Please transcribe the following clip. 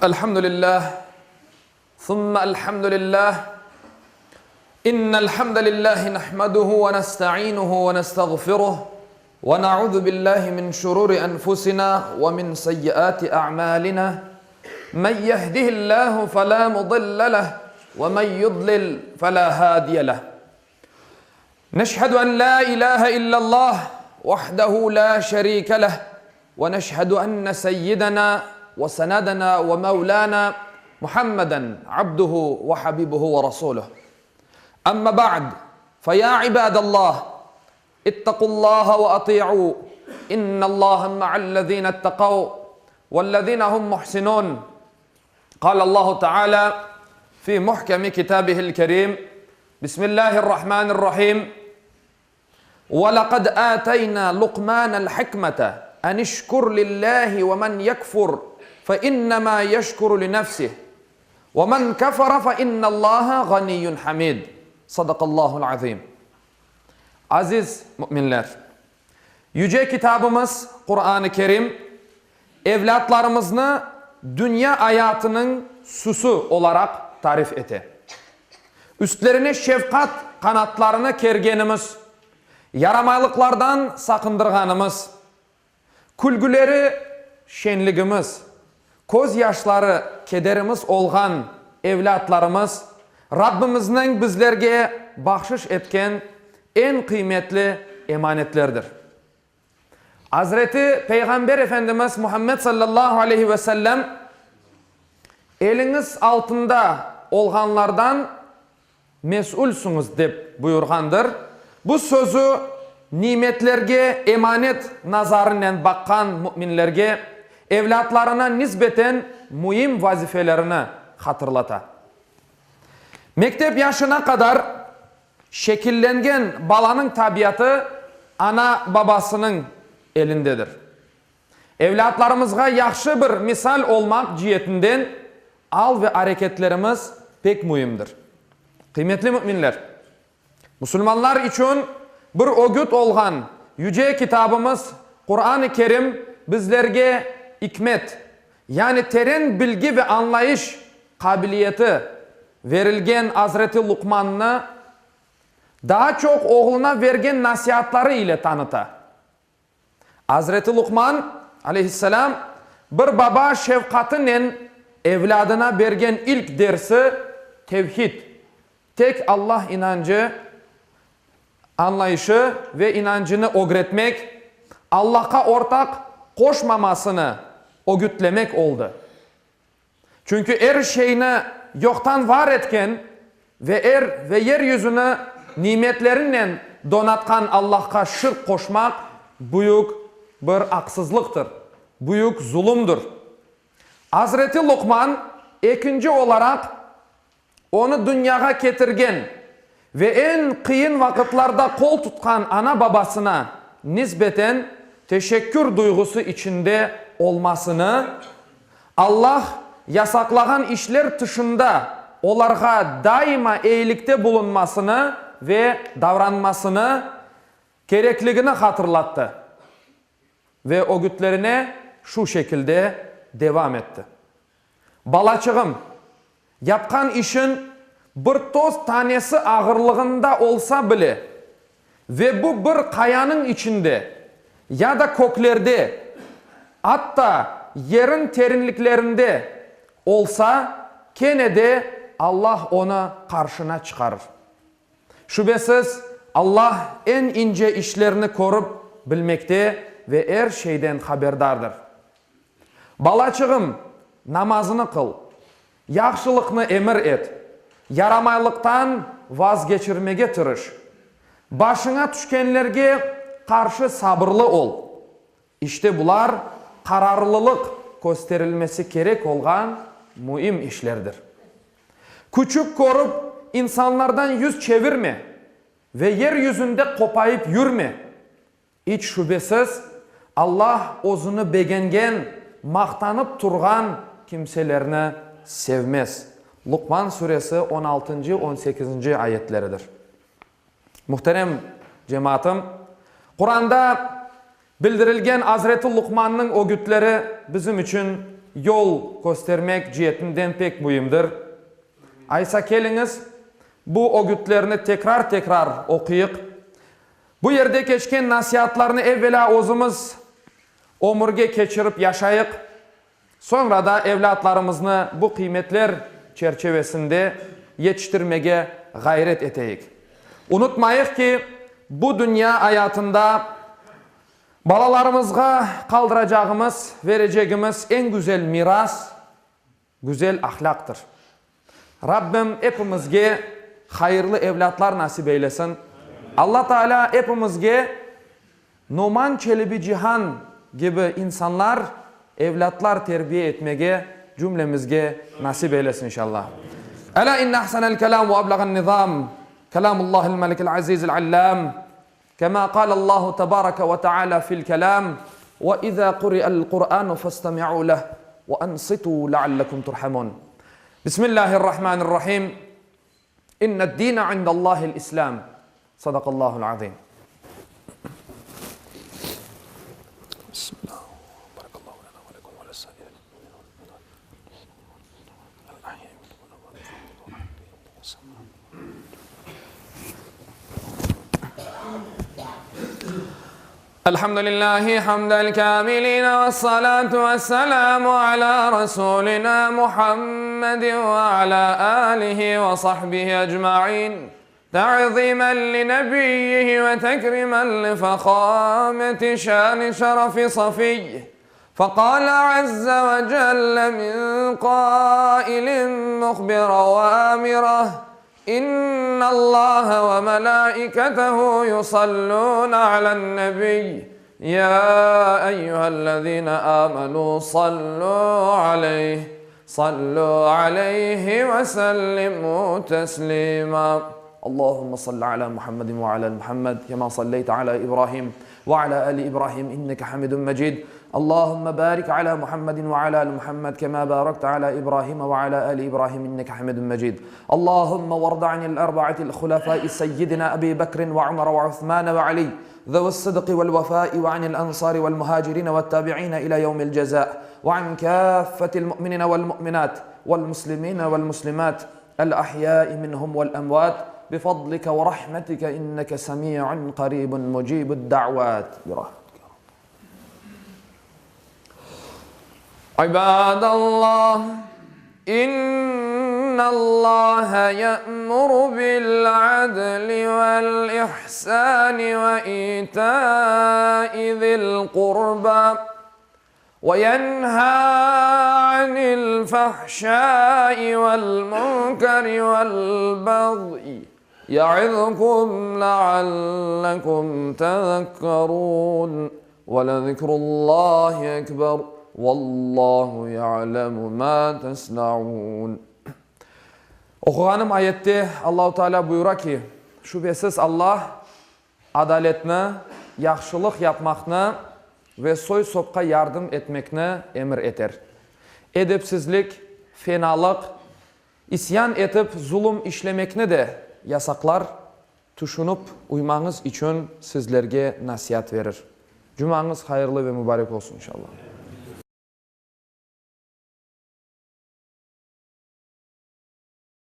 الحمد لله ثم الحمد لله إن الحمد لله نحمده ونستعينه ونستغفره ونعوذ بالله من شرور أنفسنا ومن سيئات أعمالنا من يهده الله فلا مضل له ومن يضلل فلا هادي له نشهد أن لا إله إلا الله وحده لا شريك له ونشهد أن سيدنا وسندنا ومولانا محمدا عبده وحبيبه ورسوله أما بعد فيا عباد الله اتقوا الله وأطيعوا إن الله مع الذين اتقوا والذين هم محسنون قال الله تعالى في محكم كتابه الكريم بسم الله الرحمن الرحيم ولقد آتينا لقمان الحكمة أن اشكر لله ومن يكفر فإنما يشكر لنفسه ومن كفر فإن الله غني حميد Sadakallahul azim. Aziz müminler, yüce kitabımız Kur'an-ı Kerim evlatlarımızı dünya hayatının süsü olarak tarif etti. Üstlerine şefkat kanatlarını kergenimiz, yaramaylıklardan sakındırganımız, külgüleri şenligimiz, koz yaşları kederimiz olgan evlatlarımız, Rabbimizden bizlerge bahşiş etken en kıymetli emanetlerdir. Hazreti Peygamber Efendimiz Muhammed sallallahu aleyhi ve sellem eliniz altında olganlardan mesulsunuz dep buyurgandır. Bu sözü nimetlerge emanet nazarından bakkan müminlerge evlatlarına nispeten mühim vazifelerini hatırlata. Mektep yaşına kadar şekillengen balanın tabiatı ana babasının elindedir. Evlatlarımızga yaxşı bir misal olmak cihetinden al ve hareketlerimiz pek mühimdir. Kıymetli müminler, Müslümanlar için bir ögüt olgan yüce kitabımız Kur'an-ı Kerim bizlerge hikmet, yani terin bilgi ve anlayış kabiliyeti verilgen Hazreti Lukman'ını daha çok oğluna vergen nasihatları ile tanıta. Hazreti Lukman aleyhisselam bir baba şefkatinin evladına vergen ilk dersi tevhid, tek Allah inancı, anlayışı ve inancını öğretmek, Allah'a ortak koşmamasını öğütlemek oldu. Çünkü her şeyini yoktan var etken ve yeryüzünü nimetlerinden donatkan Allah'a şirk koşmak büyük bir haksızlıktır. Büyük zulümdür. Hazreti Lukman ikinci olarak onu dünyaya getirgen ve en kıyın vakitlerde kol tutkan ana babasına nispeten teşekkür duygusu içinde olmasını, Allah yasaklagan işler dışında onlarga daima iyilikte bulunmasını ve davranmasını gerekligini hatırlattı. Ve o gütlerine şu şekilde devam etti. Balaçığım, yapkan işin bir toz tanesi ağırlığında olsa bile ve bu bir kayanın içinde ya da köklerde hatta yerin derinliklerinde olsa gene de Allah onu karşına çıkarır. Şüphesiz Allah en ince işlerini korup bilmekte ve her şeyden haberdardır. Balaçığım, namazını kıl, yaxşılıkını emir et, yaramaylıktan vazgeçirmege tırış, başına düşkenlerge karşı sabırlı ol. İşte bunlar kararlılık gösterilmesi gerek olan mühim işlerdir. Küçük korup insanlardan yüz çevirme ve yeryüzünde kopayıp yürüme. Hiç şüphesiz Allah özünü beğengen, maqtanıp turgan kimselerini sevmez. Lukman suresi 16. 18. ayetleridir. Muhterem cemaatim, Kur'an'da bildirilgen Hazreti Lukman'ın öğütleri bizim için yol göstermek cihetinden pek mühimdir. Aysa keliniz bu ögütlerini tekrar okuyup, bu yerde geçken nasihatlarını evvela özümüz omurga keçirip yaşayıp, sonra da evlatlarımızı bu kıymetler çerçevesinde yetiştirmeye gayret eteyik. Unutmayık ki bu dünya hayatında balalarımızga kaldıracağımız, vereceğimiz en güzel miras, güzel ahlaktır. Rabbim hepimizge hayırlı evlatlar nasip eylesin. Allah Teala hepimizge Numan Çelebi Cihan gibi insanlar, evlatlar terbiye etmeye cümlemizge nasip eylesin inşallah. Ela inne ahsanel kelam ve ablagan nizam. Kelamullahil melikil azizil allam. كما قال الله تبارك وتعالى في الكلام وإذا قرئ القرآن فاستمعوا له وأنصتوا لعلكم ترحمون بسم الله الرحمن الرحيم إن الدين عند الله الإسلام صدق الله العظيم بسم الله بارك الله لنا ولكم ولسائر الحمد لله حمد الكاملين والصلاة والسلام على رسولنا محمد وعلى آله وصحبه أجمعين تعظيما لنبيه وتكريما لفخامة شان شرف صفيه فقال عز وجل من قائل مخبرا وآمره إن الله وملائكته يصلون على النبي يا أيها الذين آمنوا صلوا عليه وسلموا تسليما اللهم صل على محمد وعلى محمد كما صليت على إبراهيم وعلى آل إبراهيم إنك حميد مجيد اللهم بارك على محمد وعلى آل محمد كما باركت على إبراهيم وعلى آل إبراهيم إنك حميد مجيد اللهم وارض عن الأربعة الخلفاء سيدنا أبي بكر وعمر وعثمان وعلي ذوي الصدق والوفاء وعن الأنصار والمهاجرين والتابعين إلى يوم الجزاء وعن كافة المؤمنين والمؤمنات والمسلمين والمسلمات الأحياء منهم والأموات بفضلك ورحمتك إنك سميع قريب مجيب الدعوات برحمتك عباد الله إن الله يأمر بالعدل والإحسان وإيتاء ذي القربى وينهى عن الفحشاء والمنكر والبغي يعظكم لعلكم تذكرون ولذكر الله أكبر Vallahu ya'lemu ma tesna'un. Okuğanım ayette Allah-u Teala buyura ki, şüphesiz Allah adaletini, yaxşılık yapmakını ve soy sopka yardım etmekini emir eter. Edepsizlik, fenalık, isyan etip zulüm işlemekini de yasaklar, düşünüp uymanız için sizlerge nasihat verir. Cumanız hayırlı ve mübarek olsun inşallah.